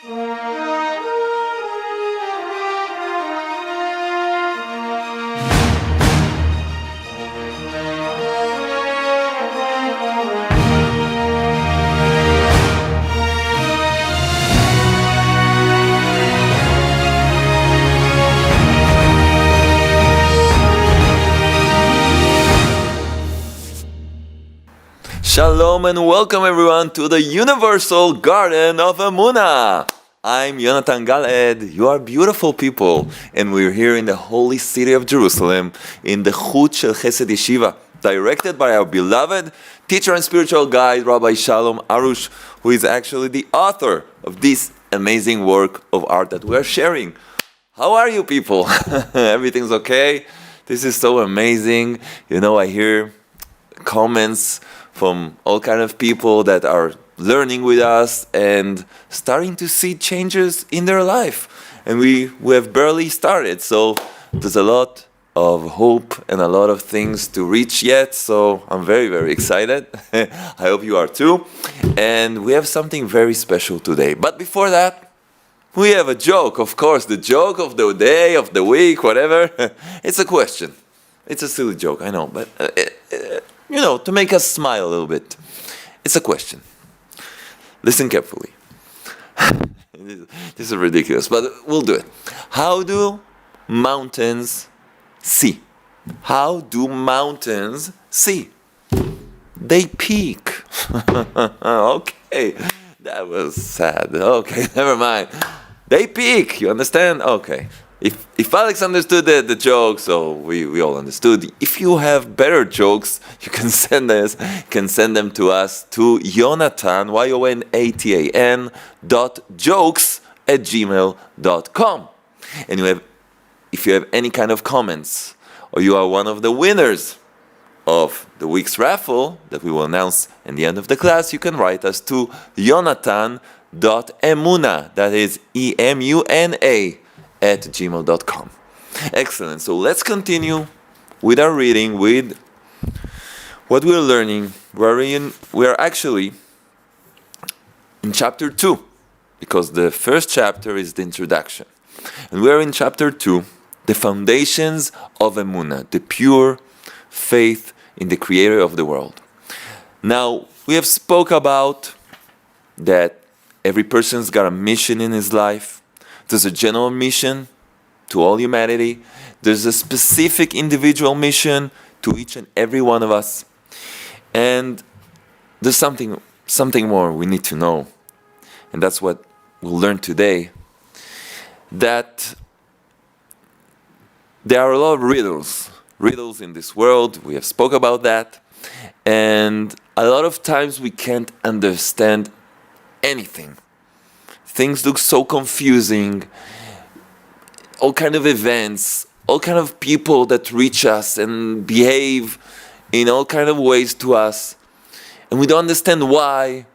Shalom and welcome everyone to the Universal Garden of Emunah. I'm Yonatan Galed. You are beautiful people, and we're here in the holy city of Jerusalem in the Chut Shel Chesed Yeshiva, directed by our beloved teacher and spiritual guide, Rabbi Shalom Arush, who is actually the author of this amazing work of art that we're sharing. How are you people? Everything's okay? This is so amazing. You know, I hear comments from all kind of people that are learning with us and starting to see changes in their life. And we have barely started, so there's a lot of hope and a lot of things to reach yet, so I'm very, very excited. I hope you are too. And we have something very special today. But before that, we have a joke, of course, the joke of the day, of the week, whatever. It's a question. It's a silly joke, I know, but to make us smile a little bit. It's a question. Listen carefully. This is ridiculous, but we'll do it. How do mountains see? How do mountains see? They peak. Okay, that was sad. Okay, never mind. They peak, you understand? Okay. If Alex understood the joke, so we all understood. If you have better jokes, you can send them to us to Yonatan, YONATAN .jokes@gmail.com. And if you have any kind of comments, or you are one of the winners of the week's raffle that we will announce at the end of the class, you can write us to Yonatan.Emunah, that is EMUNA @gmail.com. Excellent. So let's continue with our reading, with what we're learning. We're actually in chapter 2, because the first chapter is the introduction. And we're in chapter 2, the foundations of Emunah, the pure faith in the Creator of the world. Now, we have spoke about that every person's got a mission in his life. There's a general mission to all humanity. There's a specific individual mission to each and every one of us. And there's something more we need to know. And that's what we'll learn today. That there are a lot of riddles in this world. We have spoke about that. And a lot of times we can't understand anything. Things look so confusing, all kind of events, all kind of people that reach us and behave in all kind of ways to us. And we don't understand why.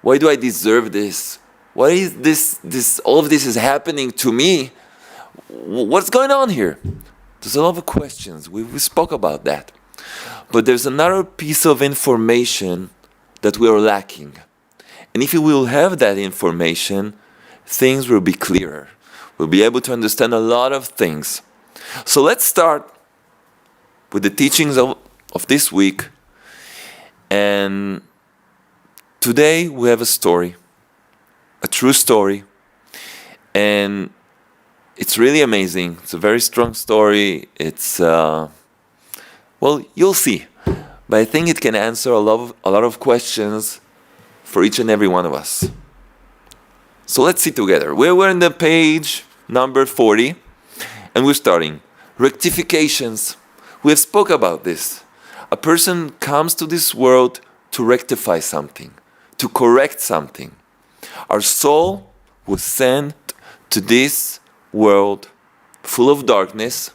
Why do I deserve this? Why is this all of this is happening to me? What's going on here? There's a lot of questions. We spoke about that. But there's another piece of information that we are lacking. And if we will have that information, things will be clearer. We'll be able to understand a lot of things. So let's start with the teachings of this week. And today we have a story, a true story. And it's really amazing. It's a very strong story. It's, you'll see. But I think it can answer a lot of questions for each and every one of us. So let's see together. We're in the page number 40, and we're starting. Rectifications. We have spoke about this. A person comes to this world to rectify something, to correct something. Our soul was sent to this world full of darkness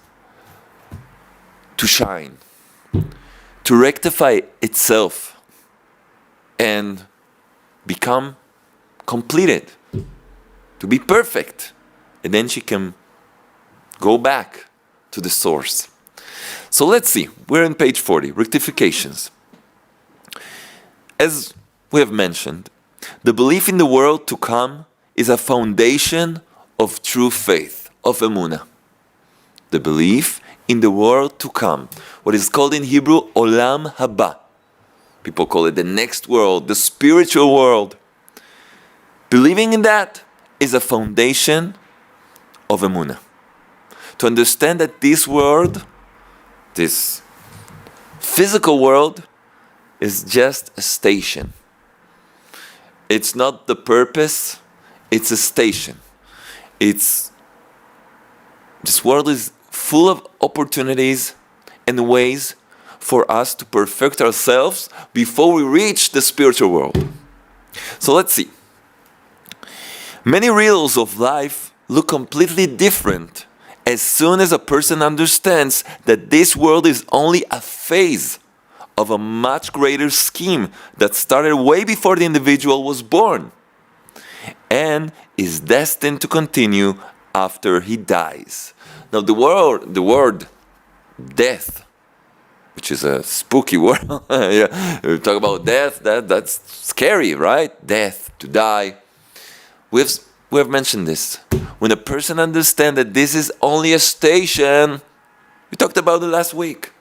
to shine, to rectify itself and become completed, to be perfect, and then she can go back to the source. So let's see, we're on page 40, Rectifications. As we have mentioned, the belief in the world to come is a foundation of true faith, of Emunah. The belief in the world to come, what is called in Hebrew, Olam Haba. People call it the next world, the spiritual world. Believing in that is a foundation of Emunah. To understand that this world, this physical world, is just a station. It's not the purpose, it's a station. This world is full of opportunities and ways for us to perfect ourselves before we reach the spiritual world. So let's see. Many riddles of life look completely different as soon as a person understands that this world is only a phase of a much greater scheme that started way before the individual was born and is destined to continue after he dies. Now the word death, which is a spooky word. Yeah. We talk about death, that's scary, right? Death, to die. We have mentioned this. When a person understands that this is only a station, we talked about it last week,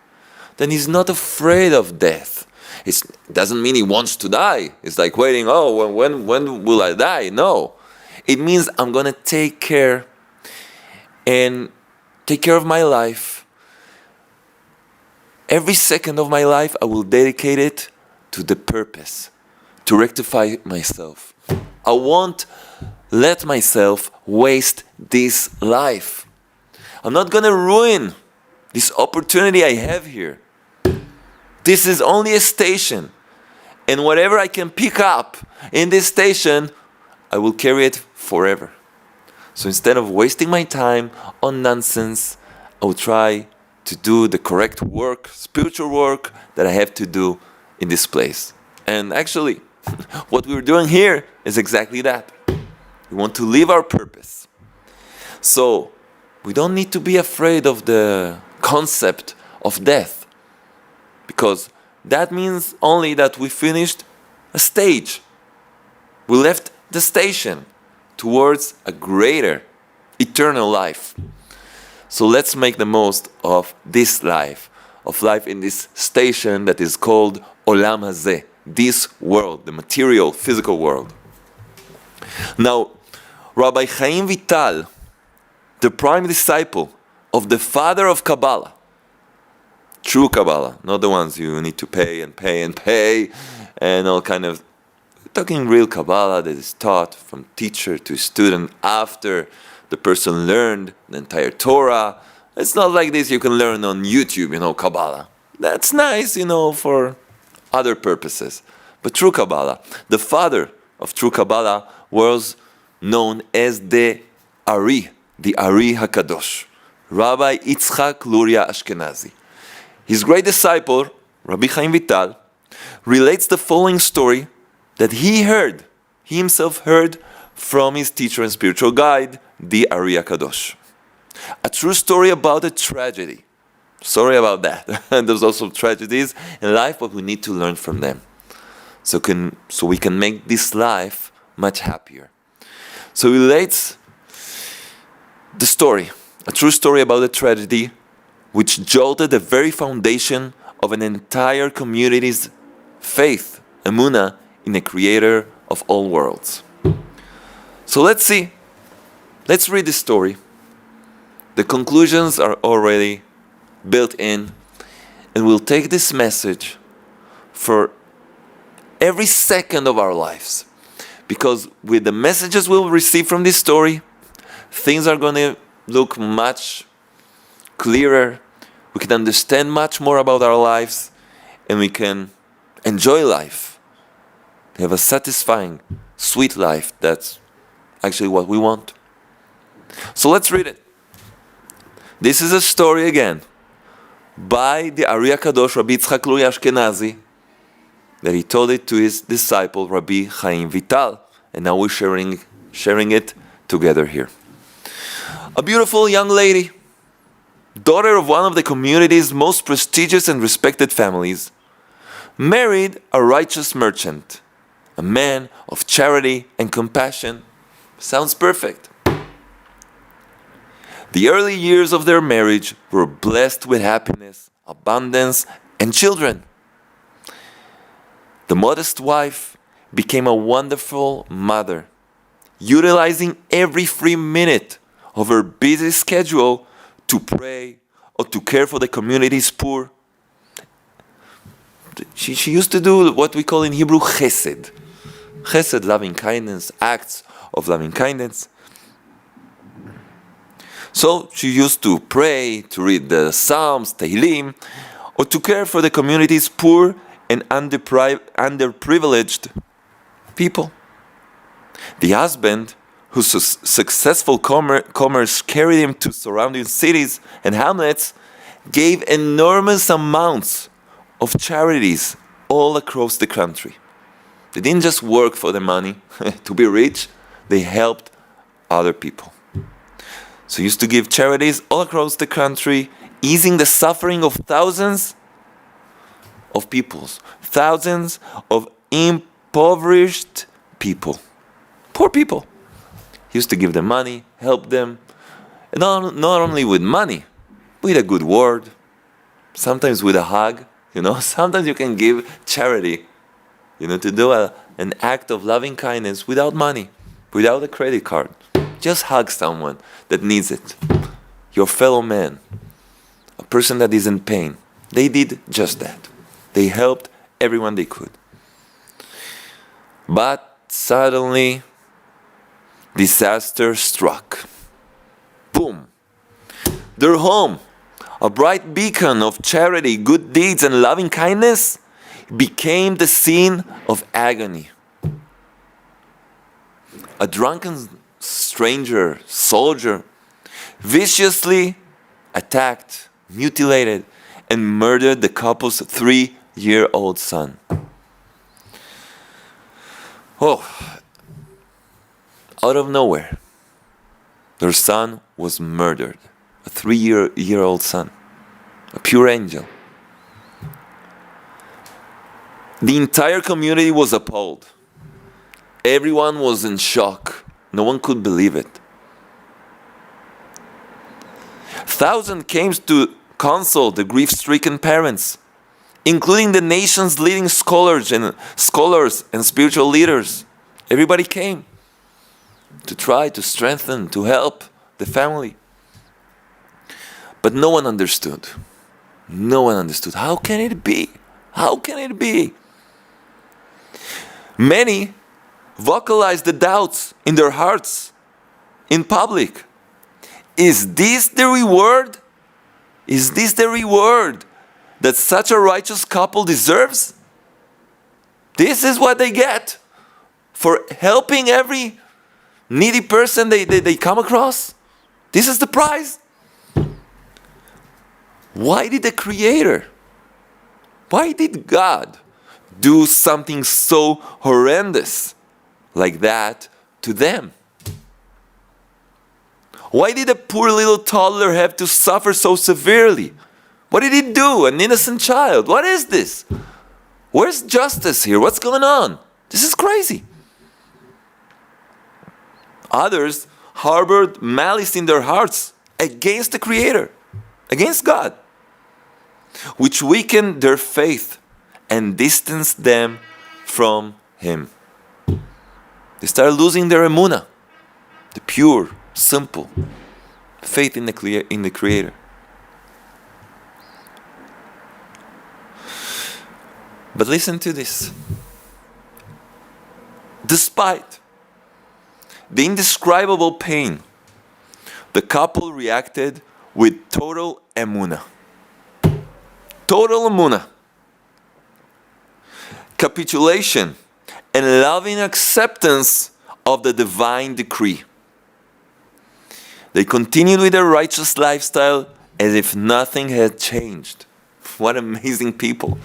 then he's not afraid of death. It doesn't mean he wants to die. It's like waiting, when will I die? No. It means I'm going to take care of my life. Every second of my life, I will dedicate it to the purpose, to rectify myself. I won't let myself waste this life. I'm not going to ruin this opportunity I have here. This is only a station. And whatever I can pick up in this station, I will carry it forever. So instead of wasting my time on nonsense, I will try to do the correct work, spiritual work that I have to do in this place. And actually, what we're doing here is exactly that. We want to live our purpose. So we don't need to be afraid of the concept of death, because that means only that we finished a stage. We left the station towards a greater, eternal life. So let's make the most of this life, of life in this station that is called Olam Hazeh, this world, the material, physical world. Now, Rabbi Chaim Vital, the prime disciple of the father of Kabbalah, true Kabbalah, not the ones you need to pay and all kind of, talking real Kabbalah that is taught from teacher to student after the person learned the entire Torah. It's not like this you can learn on YouTube, Kabbalah. That's nice, for other purposes. But true Kabbalah, the father of true Kabbalah was known as the Ari HaKadosh, Rabbi Yitzchak Luria Ashkenazi. His great disciple, Rabbi Chaim Vital, relates the following story that he himself heard from his teacher and spiritual guide, the Ari HaKadosh. A true story about a tragedy. Sorry about that. And there's also tragedies in life, but we need to learn from them. So we can make this life much happier. So he relates the story, a true story about a tragedy which jolted the very foundation of an entire community's faith, Emunah, in the creator of all worlds. So let's see. Let's read this story. The conclusions are already built in, and we'll take this message for every second of our lives. Because with the messages we'll receive from this story, things are going to look much clearer. We can understand much more about our lives, and we can enjoy life. Have a satisfying, sweet life. That's actually what we want. So let's read it. This is a story again by the Ari HaKadosh, Rabbi Yitzchak Luria Ashkenazi, that he told it to his disciple, Rabbi Chaim Vital. And now we're sharing it together here. A beautiful young lady, daughter of one of the community's most prestigious and respected families, married a righteous merchant, a man of charity and compassion, Sounds perfect. The early years of their marriage were blessed with happiness, abundance, and children. The modest wife became a wonderful mother, utilizing every free minute of her busy schedule to pray or to care for the community's poor. She used to do what we call in Hebrew chesed. Chesed, loving kindness, acts of loving kindness. So she used to pray, to read the Psalms, Tehillim, or to care for the community's poor and underprivileged people. The husband, whose successful commerce carried him to surrounding cities and hamlets, gave enormous amounts of charities all across the country. They didn't just work for the money to be rich, they helped other people. So he used to give charities all across the country, easing the suffering of thousands of peoples, thousands of impoverished people, poor people. He used to give them money, help them, and not only with money, with a good word, sometimes with a hug. Sometimes you can give charity, to do an act of loving kindness without money, without a credit card. Just hug someone that needs it, your fellow man, a person that is in pain. They did just that. They helped everyone they could. But suddenly, disaster struck. Boom. Their home, a bright beacon of charity, good deeds, and loving kindness, became the scene of agony. A drunken soldier, viciously attacked, mutilated, and murdered the couple's 3-year-old son. Out of nowhere, their son was murdered. A 3-year-old son, a pure angel. The entire community was appalled. Everyone was in shock. No one could believe it. Thousands came to console the grief-stricken parents, including the nation's leading scholars and spiritual leaders. Everybody came to try to strengthen, to help the family. But no one understood. No one understood. How can it be? How can it be? Many vocalized the doubts in their hearts in public. Is this the reward? Is this the reward that such a righteous couple deserves? This is what they get for helping every needy person they come across? This is the prize? Why did the Creator, why did God do something so horrendous like that to them? Why did a poor little toddler have to suffer so severely? What did he do? An innocent child. What is this? Where's justice here? What's going on? This is crazy. Others harbored malice in their hearts against the Creator, against God, which weakened their faith and distanced them from Him. They started losing their Emunah, the pure, simple faith in the Creator. But listen to this. Despite the indescribable pain, the couple reacted with total Emunah. Total Emunah. Capitulation and loving acceptance of the divine decree. They continued with their righteous lifestyle as if nothing had changed. What amazing people.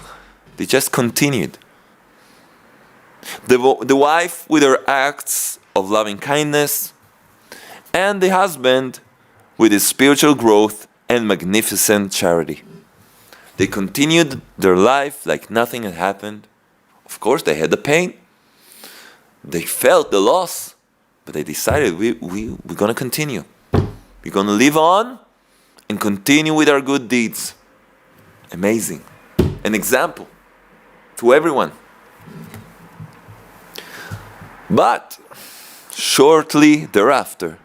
They just continued. The wife with her acts of loving kindness, and the husband with his spiritual growth and magnificent charity. They continued their life like nothing had happened. Of course, they had the pain. They felt the loss, But they decided we're going to continue. We're going to live on and continue with our good deeds. Amazing. An example to everyone. But shortly thereafter,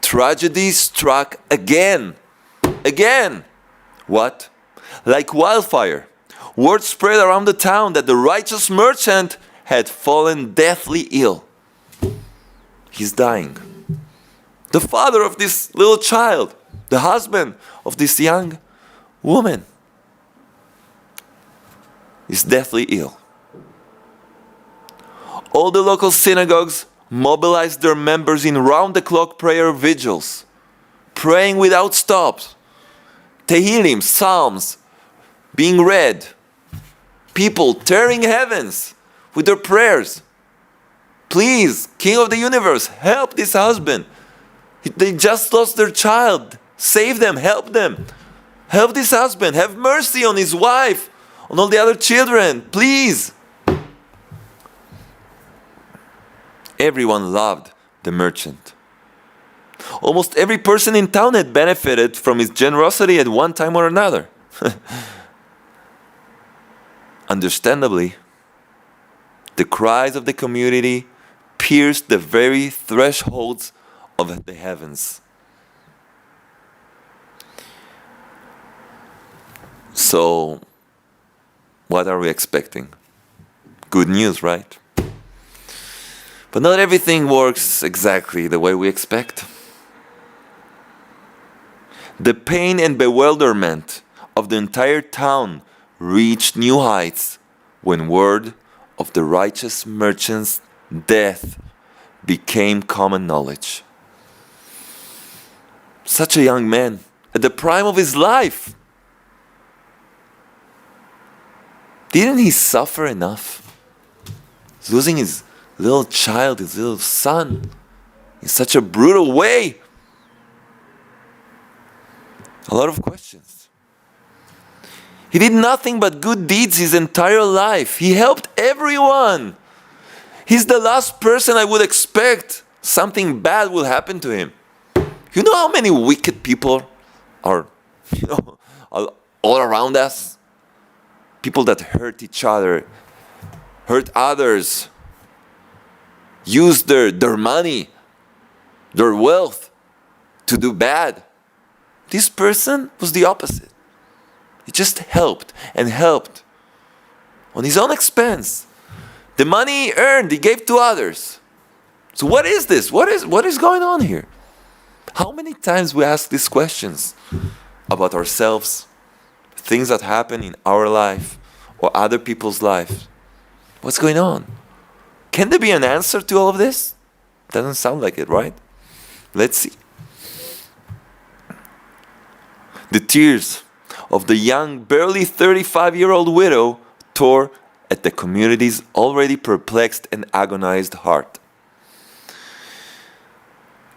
tragedy struck again. Again. What? Like wildfire, word spread around the town that the righteous merchant had fallen deathly ill. He's dying. The father of this little child, the husband of this young woman, is deathly ill. All the local synagogues mobilized their members in round-the-clock prayer vigils, praying without stops. Tehillim, psalms, being read. People tearing heavens with their prayers. Please, King of the universe, help this husband. They just lost their child. Save them, help them. Help this husband. Have mercy on his wife, on all the other children. Please. Everyone loved the merchant. Almost every person in town had benefited from his generosity at one time or another. Understandably, the cries of the community pierced the very thresholds of the heavens. So, what are we expecting? Good news, right? But not everything works exactly the way we expect. The pain and bewilderment of the entire town reached new heights when word of the righteous merchant's death became common knowledge. Such a young man, at the prime of his life. Didn't he suffer enough? He's losing his little child, his little son, in such a brutal way. A lot of questions. He did nothing but good deeds his entire life. He helped everyone. He's the last person I would expect something bad will happen to him. You know how many wicked people are, all around us? People that hurt each other, hurt others, use their money, their wealth to do bad. This person was the opposite. He just helped and helped on his own expense. The money he earned, he gave to others. So what is this? What is going on here? How many times we ask these questions about ourselves, things that happen in our life or other people's lives? What's going on? Can there be an answer to all of this? Doesn't sound like it, right? Let's see. The tears of the young, barely 35-year-old widow tore at the community's already perplexed and agonized heart.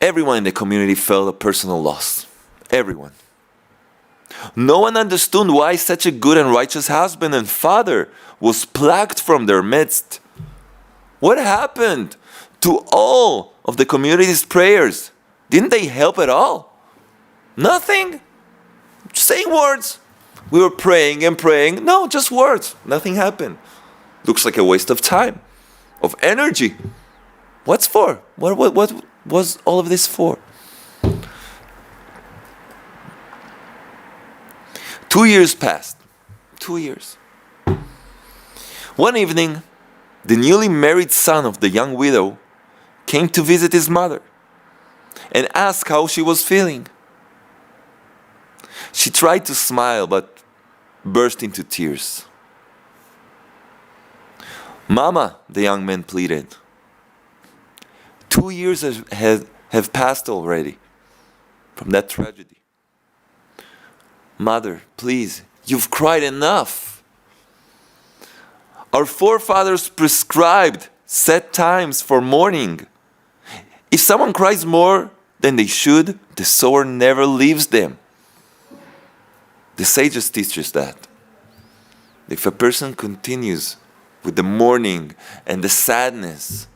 Everyone in the community felt a personal loss. Everyone. No one understood why such a good and righteous husband and father was plucked from their midst. What happened to all of the community's prayers? Didn't they help at all? Nothing. Just saying words. We were praying and praying. No, just words. Nothing happened. Looks like a waste of time, of energy. What's for? What was all of this for? 2 years passed. 2 years. One evening, the newly married son of the young widow came to visit his mother and asked how she was feeling. She tried to smile but burst into tears. "Mama," the young man pleaded, 2 years have passed already from that tragedy. "Mother, please, you've cried enough. Our forefathers prescribed set times for mourning. If someone cries more than they should, the sorrow never leaves them." The sages teach us that. If a person continues with the mourning and the sadness,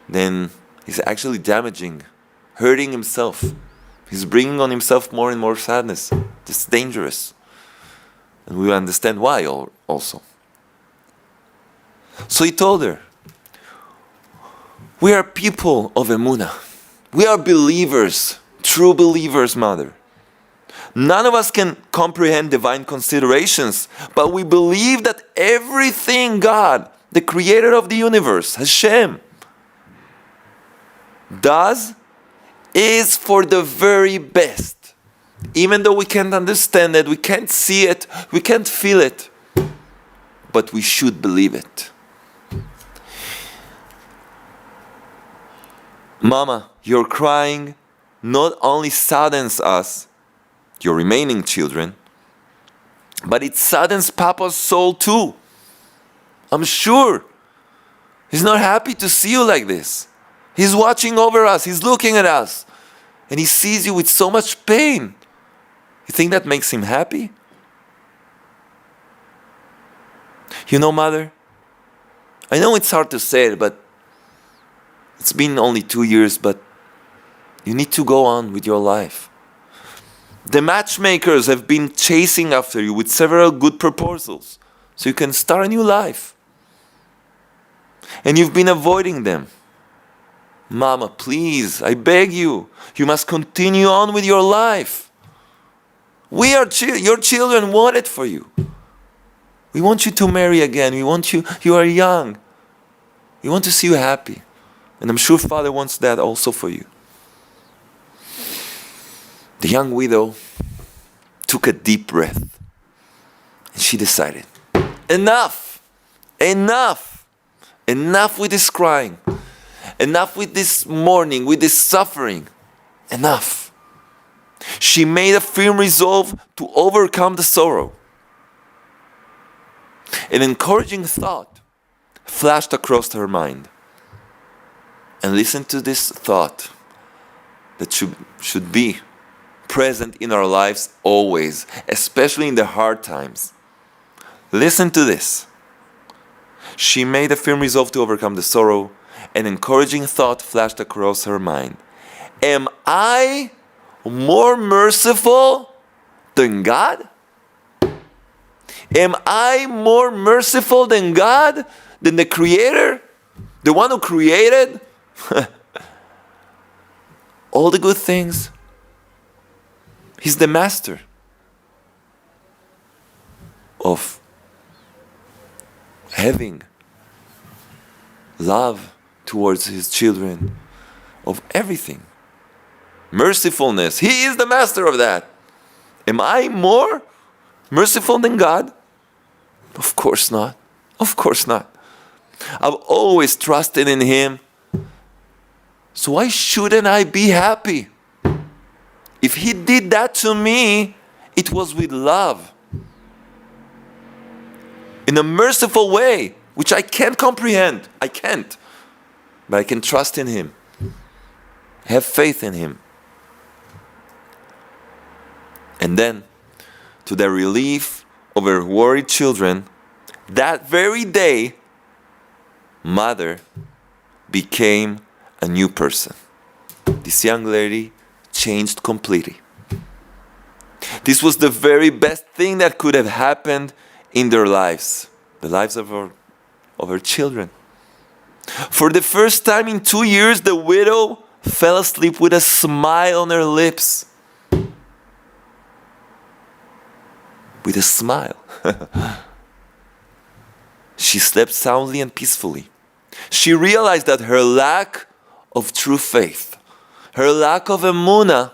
then he's actually damaging, hurting himself. He's bringing on himself more and more sadness. It's dangerous. And we will understand why also. So he told her, we are people of Emunah. We are believers, true believers, mother. None of us can comprehend divine considerations, but we believe that everything God, the creator of the universe, Hashem, does is for the very best. Even though we can't understand it, we can't see it, we can't feel it, but we should believe it. Mama, your crying not only saddens us, your remaining children, but it saddens Papa's soul too. I'm sure he's not happy to see you like this. He's watching over us, he's looking at us, and he sees you with so much pain. You think that makes him happy? You know, Mother, I know it's hard to say it, but it's been only 2 years, but you need to go on with your life. The matchmakers have been chasing after you with several good proposals, so you can start a new life. And you've been avoiding them. Mama, please, I beg you, you must continue on with your life. We are your children want it for you. We want you to marry again. We want you are young. We want to see you happy. And I'm sure Father wants that also for you. The young widow took a deep breath. And she decided, enough! Enough! Enough with this crying. Enough with this mourning, with this suffering. Enough. She made a firm resolve to overcome the sorrow. An encouraging thought flashed across her mind. And listen to this thought that should be present in our lives always, especially in the hard times. Listen to this. She made a firm resolve to overcome the sorrow. An encouraging thought flashed across her mind. Am I more merciful than God? Am I more merciful than God? Than the Creator? The one who created all the good things? He's the master of having love towards his children, of everything. Mercifulness. He is the master of that. Am I more merciful than God? Of course not. Of course not. I've always trusted in him. So why shouldn't I be happy? If he did that to me, it was with love. In a merciful way, which I can't comprehend. I can't. But I can trust in him. Have faith in him. And then, to the relief of her worried children, that very day, Mother became a new person. This young lady changed completely. This was the very best thing that could have happened in their lives, the lives of her children. For the first time in 2 years, the widow fell asleep with a smile on her lips. With a smile. She slept soundly and peacefully. She realized that her lack of true faith, her lack of Emunah,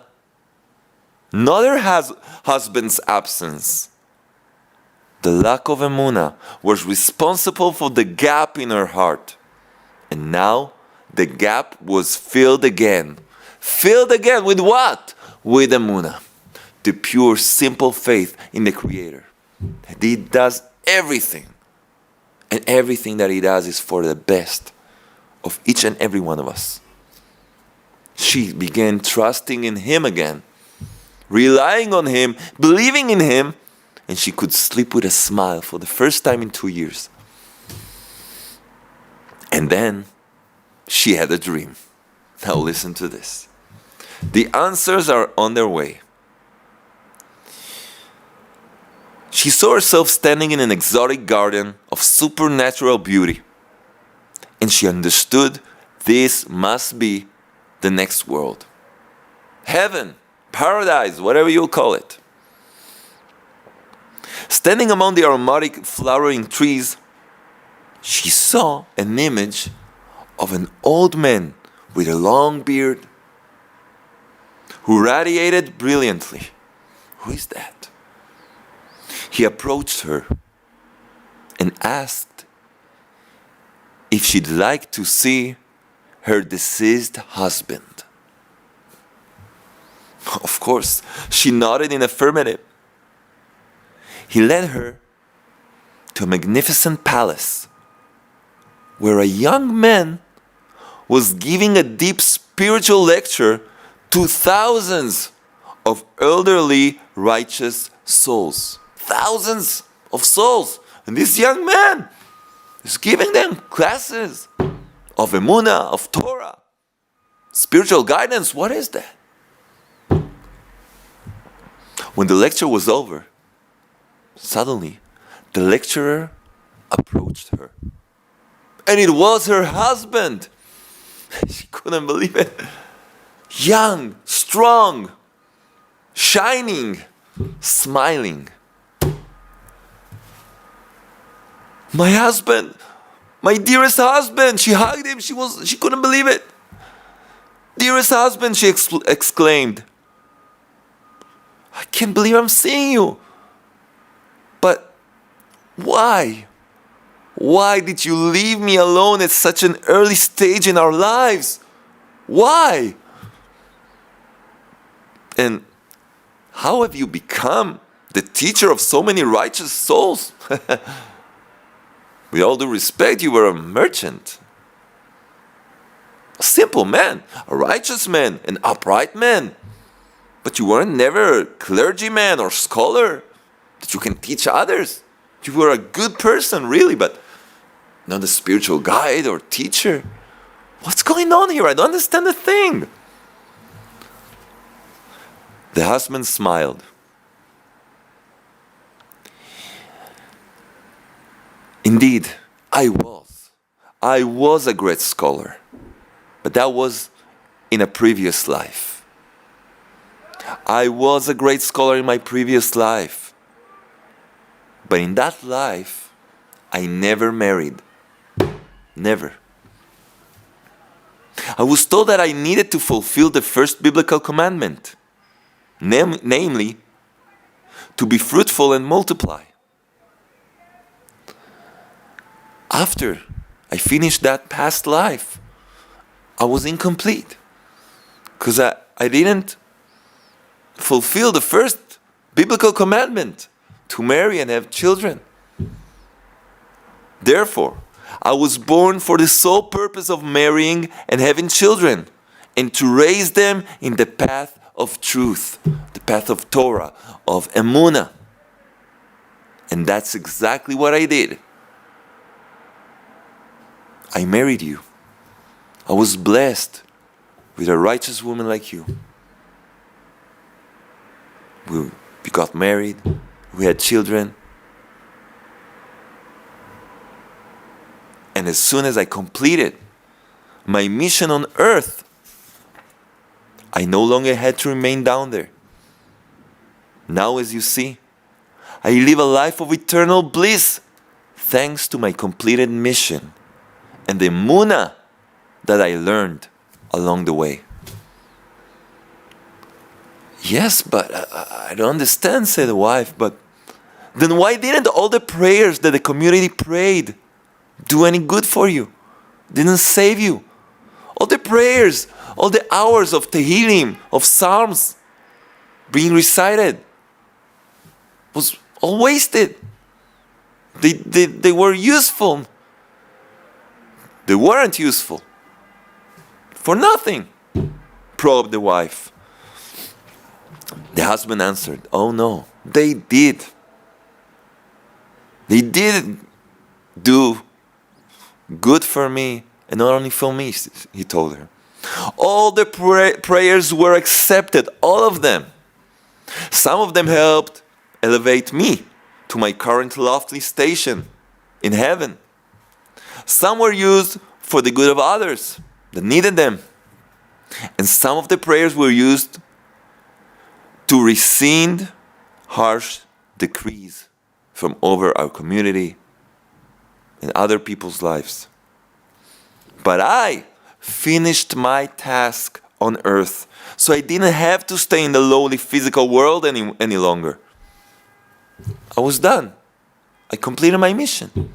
not her husband's absence, the lack of Emunah was responsible for the gap in her heart. And now the gap was filled again. Filled again with what? With Emunah. The pure, simple faith in the Creator. That He does everything. And everything that He does is for the best of each and every one of us. She began trusting in Him again. Relying on Him, believing in Him. And she could sleep with a smile for the first time in 2 years. And then she had a dream. Now listen to this. The answers are on their way. She saw herself standing in an exotic garden of supernatural beauty, and she understood this must be the next world. Heaven, paradise, whatever you'll call it. Standing among the aromatic flowering trees, she saw an image of an old man with a long beard who radiated brilliantly. Who is that? He approached her and asked if she'd like to see her deceased husband. Of course, she nodded in affirmative. He led her to a magnificent palace where a young man was giving a deep spiritual lecture to thousands of elderly righteous souls. Thousands of souls. And this young man is giving them classes of Emunah, of Torah. Spiritual guidance, what is that? When the lecture was over, suddenly the lecturer approached her. And it was her husband. She couldn't believe it. Young, strong, shining, smiling. My husband, my dearest husband. She hugged him. She couldn't believe it. Dearest husband, she exclaimed. I can't believe I'm seeing you. But why? Why did you leave me alone at such an early stage in our lives? Why? And how have you become the teacher of so many righteous souls? With all due respect, you were a merchant. A simple man, a righteous man, an upright man. But you weren't never a clergyman or scholar that you can teach others. You were a good person, really, but not a spiritual guide or teacher. What's going on here? I don't understand a thing. The husband smiled. Indeed, I was a great scholar, but that was in a previous life. I was a great scholar in my previous life, but in that life, I never married. Never. I was told that I needed to fulfill the first biblical commandment, namely, to be fruitful and multiply. After I finished that past life, I was incomplete because I didn't fulfill the first biblical commandment to marry and have children. Therefore, I was born for the sole purpose of marrying and having children and to raise them in the path of truth, the path of Torah, of Emunah. And that's exactly what I did. I married you. I was blessed with a righteous woman like you. We got married. We had children. And as soon as I completed my mission on earth, I no longer had to remain down there. Now, as you see, I live a life of eternal bliss thanks to my completed mission and the Emunah that I learned along the way. Yes, but I don't understand, said the wife. But then why didn't all the prayers that the community prayed do any good for you? Didn't save you? All the prayers, all the hours of Tehillim, of Psalms being recited was all wasted. They were useful. They weren't useful. For nothing, probed the wife. The husband answered, oh no, they did. They did do good for me, and not only for me, he told her. All the prayers were accepted, all of them. Some of them helped elevate me to my current lofty station in heaven. Some were used for the good of others that needed them. And some of the prayers were used to rescind harsh decrees from over our community and other people's lives. But I finished my task on earth, so I didn't have to stay in the lowly physical world any longer. I was done. I completed my mission.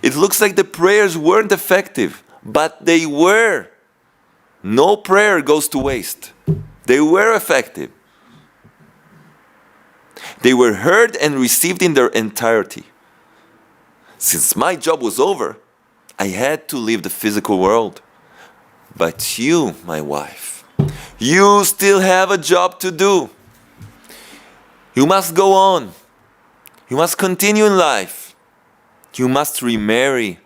It looks like the prayers weren't effective, but they were. No prayer goes to waste. They were effective. They were heard and received in their entirety. Since my job was over, I had to leave the physical world. But you, my wife, you still have a job to do. You must go on. You must continue in life. You must remarry,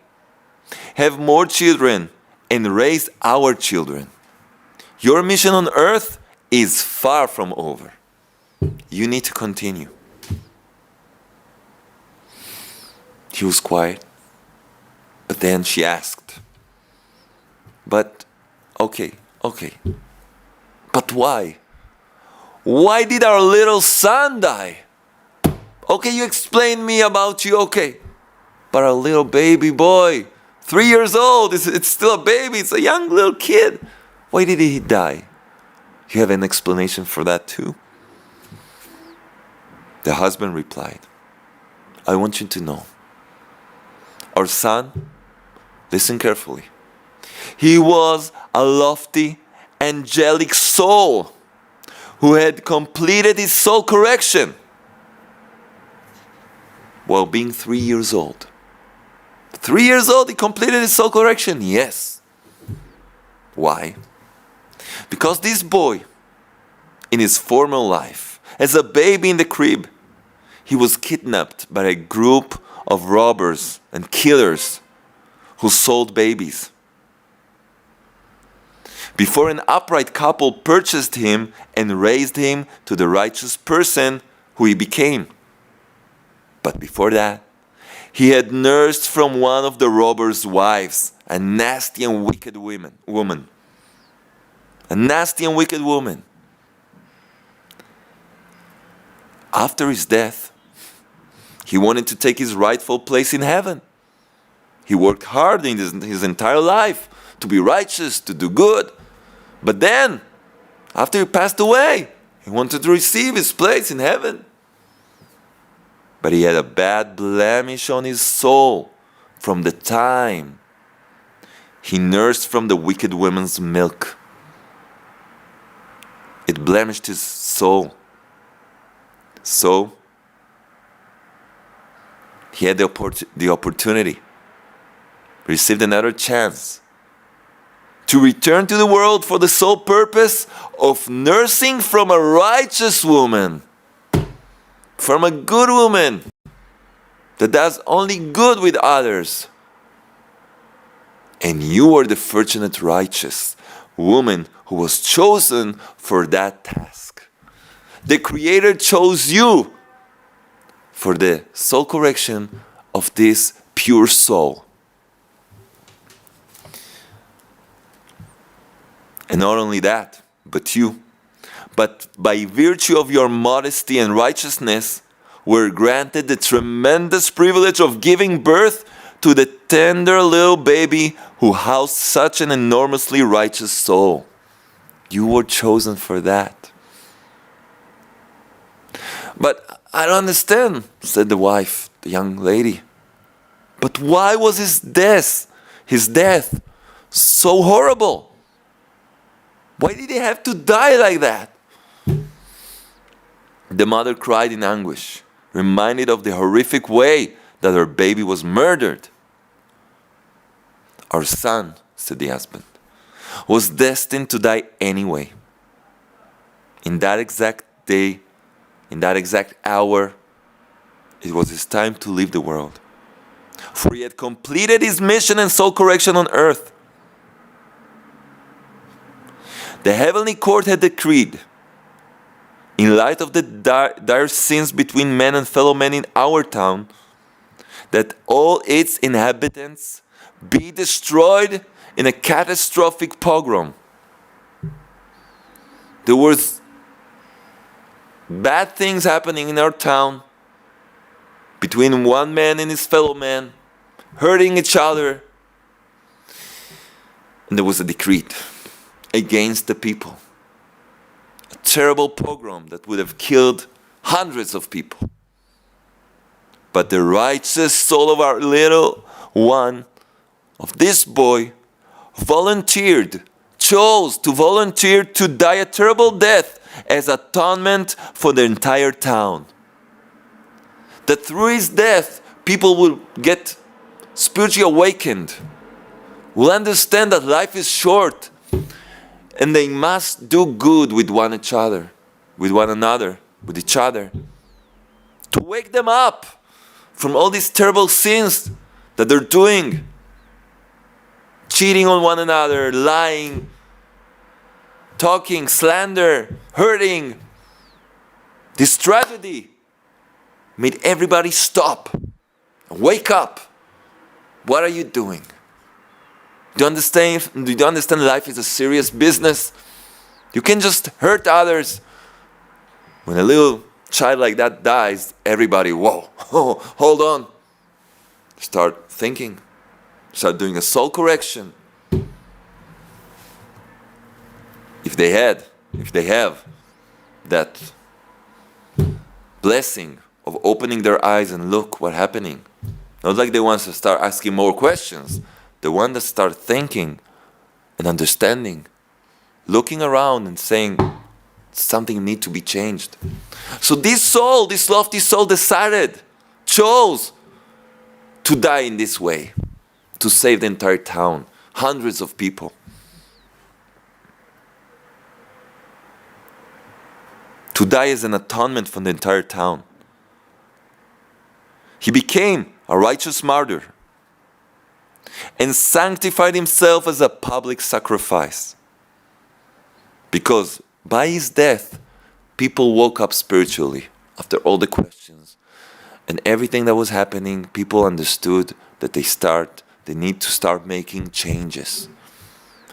have more children, and raise our children. Your mission on earth is far from over. You need to continue. He was quiet, but then she asked, But, okay, but why? Why did our little son die? Okay, you explained me about you, okay. But our little baby boy, 3 years old, it's still a baby, it's a young little kid. Why did he die? You have an explanation for that too? The husband replied, I want you to know. Our son, listen carefully. He was a lofty, angelic soul who had completed his soul correction while being 3 years old. 3 years old, he completed his soul correction? Yes. Why? Because this boy, in his former life, as a baby in the crib, he was kidnapped by a group of robbers and killers who sold babies. Before an upright couple purchased him and raised him to the righteous person who he became. But before that, he had nursed from one of the robbers' wives, a nasty and wicked woman. A nasty and wicked woman. After his death, he wanted to take his rightful place in heaven. He worked hard in his entire life to be righteous, to do good. But then, after he passed away, he wanted to receive his place in heaven. But he had a bad blemish on his soul from the time he nursed from the wicked woman's milk. It blemished his soul. So, he had the opportunity, received another chance to return to the world for the sole purpose of nursing from a righteous woman, from a good woman that does only good with others. And you are the fortunate righteous woman who was chosen for that task. The Creator chose you for the soul correction of this pure soul. And not only that, but by virtue of your modesty and righteousness, were granted the tremendous privilege of giving birth to the tender little baby who housed such an enormously righteous soul. You were chosen for that. But I don't understand, said the wife, the young lady. But why was his death so horrible? Why did he have to die like that? The mother cried in anguish, reminded of the horrific way that her baby was murdered. Our son, said the husband, was destined to die anyway. In that exact day, in that exact hour, it was his time to leave the world. For he had completed his mission and soul correction on earth. The heavenly court had decreed, in light of the dire sins between men and fellow men in our town, that all its inhabitants be destroyed in a catastrophic pogrom. There was bad things happening in our town between one man and his fellow man, hurting each other. And there was a decree against the people. A terrible pogrom that would have killed hundreds of people. But the righteous soul of our little one, of this boy, chose to volunteer to die a terrible death as atonement for the entire town. That through his death, people will get spiritually awakened, will understand that life is short, and they must do good with one another, with each other, to wake them up from all these terrible sins that they're doing. Cheating on one another, lying, talking, slander, hurting. This tragedy made everybody stop and wake up. What are you doing? Do you understand life is a serious business? You can't just hurt others. When a little child like that dies, everybody, whoa, hold on. Start thinking. Start doing a soul correction. If they have that blessing of opening their eyes and look what's happening. Not like they want to start asking more questions. They want to start thinking and understanding, looking around and saying something needs to be changed. So this lofty soul chose to die in this way, to save the entire town, hundreds of people. To die as an atonement for the entire town. He became a righteous martyr and sanctified himself as a public sacrifice. Because by his death, people woke up spiritually after all the questions and everything that was happening. People understood that they need to start making changes,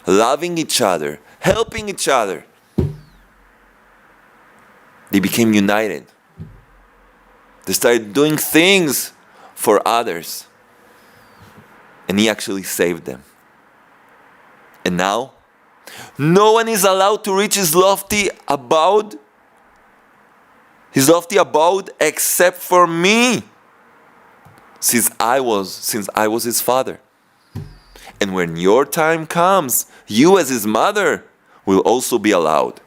loving each other, helping each other. They became united. They started doing things for others. And he actually saved them. And now, no one is allowed to reach his lofty abode except for me, since I was his father. And when your time comes, you as his mother will also be allowed.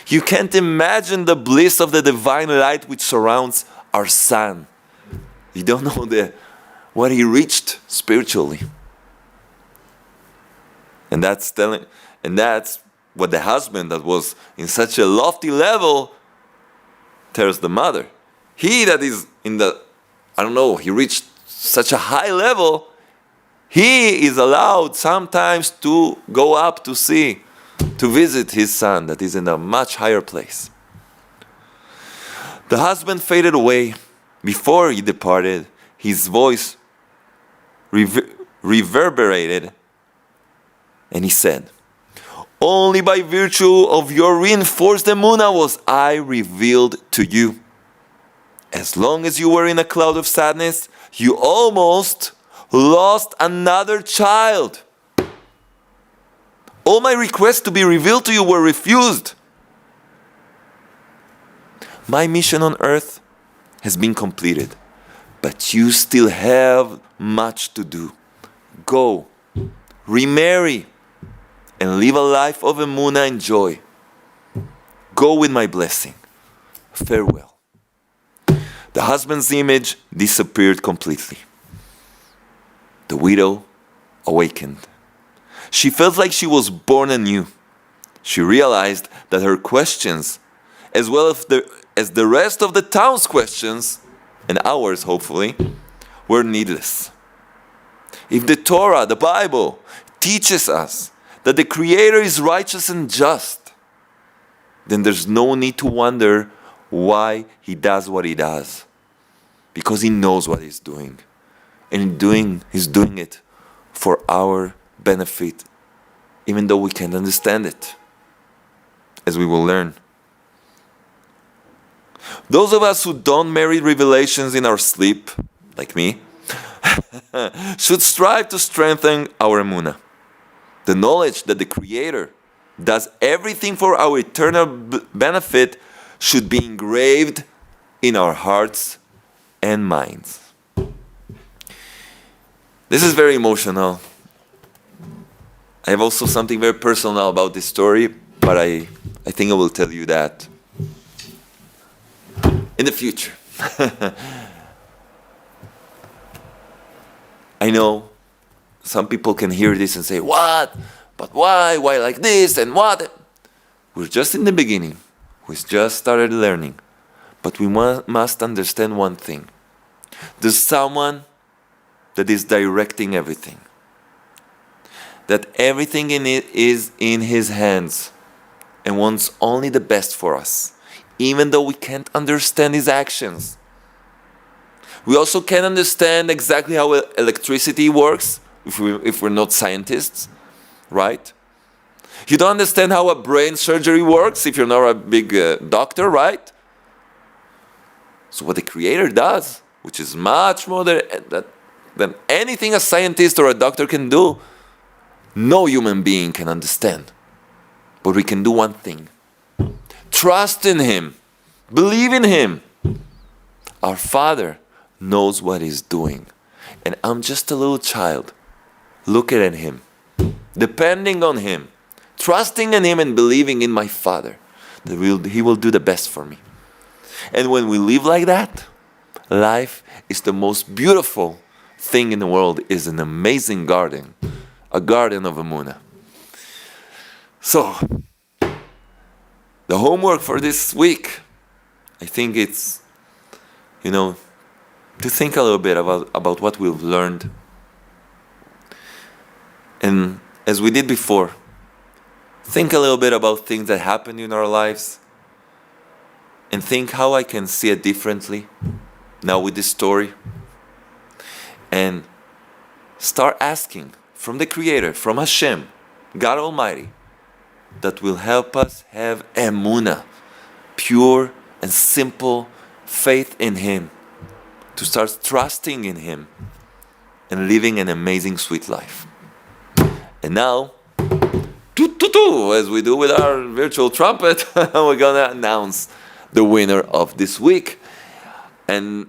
You can't imagine the bliss of the divine light which surrounds our son. You don't know what he reached spiritually. And that's what the husband that was in such a lofty level tells the mother. He that is he reached such a high level, he is allowed sometimes to go up to visit his son that is in a much higher place. The husband faded away. Before he departed, his voice reverberated, and he said, "Only by virtue of your reinforced Emunah was I revealed to you. As long as you were in a cloud of sadness, you almost lost another child. All my requests to be revealed to you were refused. My mission on earth has been completed, but you still have much to do. Go, remarry, and live a life of Emunah and joy. Go with my blessing. Farewell." The husband's image disappeared completely. The widow awakened. She felt like she was born anew. She realized that her questions, as well as the rest of the town's questions, and ours hopefully, were needless. If the Torah, the Bible, teaches us that the Creator is righteous and just, then there's no need to wonder why He does what He does. Because He knows what He's doing. And He's doing it for our benefit, even though we can't understand it, as we will learn. Those of us who don't merit revelations in our sleep, like me, should strive to strengthen our Emunah. The knowledge that the Creator does everything for our eternal benefit should be engraved in our hearts and minds. This is very emotional. I have also something very personal about this story, but I think I will tell you that in the future. I know some people can hear this and say, what? But why? Why like this? And what? We're just in the beginning. We just started learning. But we must understand one thing. There's someone that is directing everything. That everything in it is in His hands and wants only the best for us, even though we can't understand His actions. We also can't understand exactly how electricity works if we're not scientists, right? You don't understand how a brain surgery works if you're not a big doctor, right? So what the Creator does, which is much more than anything a scientist or a doctor can do, no human being can understand. But we can do one thing. Trust in Him. Believe in Him. Our Father knows what He's doing. And I'm just a little child looking at Him, depending on Him, trusting in Him and believing in my Father that He will do the best for me. And when we live like that, life is the most beautiful thing in the world. Is an amazing garden, a garden of Emunah. So, the homework for this week, I think it's, to think a little bit about what we've learned. And as we did before, think a little bit about things that happened in our lives and think how I can see it differently now with this story. And start asking from the Creator, from Hashem, God Almighty, that will help us have Emunah, pure and simple faith in Him, to start trusting in Him and living an amazing, sweet life. And now, as we do with our virtual trumpet, we're going to announce the winner of this week. And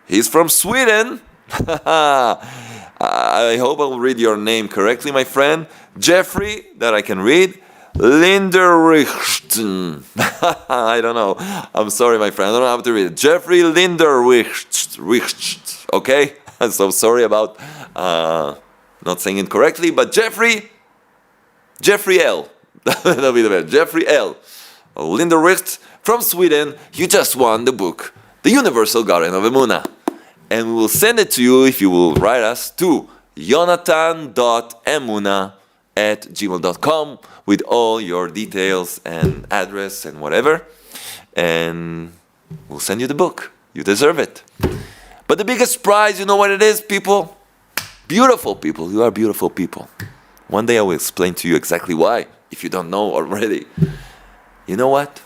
he's from Sweden. I hope I'll read your name correctly, my friend. Jeffrey, that I can read. Linderrichten. I don't know. I'm sorry, my friend. I don't know how to read it. Jeffrey Linderricht. Okay? I'm so sorry about not saying it correctly, but Jeffrey L. That'll be the best. Jeffrey L. Linderricht from Sweden. You just won the book, The Universal Garden of Emunah. And we will send it to you if you will write us to yonatan.emunah@gmail.com with all your details and address and whatever. And we'll send you the book. You deserve it. But the biggest prize, you know what it is, people? Beautiful people. You are beautiful people. One day I will explain to you exactly why, if you don't know already. You know what?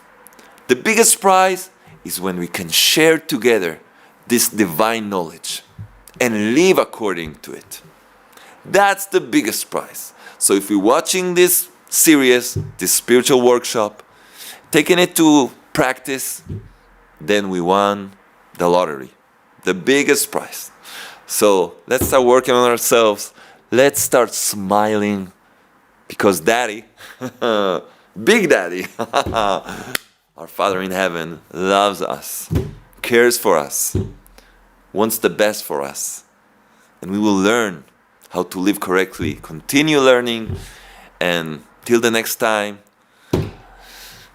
The biggest prize is when we can share together this divine knowledge and live according to it. That's the biggest prize. So if you're watching this series, this spiritual workshop, taking it to practice, then we won the lottery, the biggest prize. So let's start working on ourselves. Let's start smiling, because Daddy, Big Daddy, our Father in heaven, loves us, cares for us, wants the best for us. And we will learn how to live correctly, continue learning, and till the next time,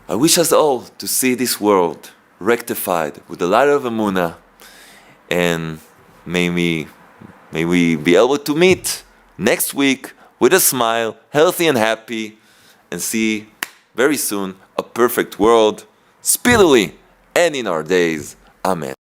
I wish us all to see this world rectified with the light of Emunah, and may we be able to meet next week with a smile, healthy and happy, and see very soon a perfect world, speedily and in our days. Amen.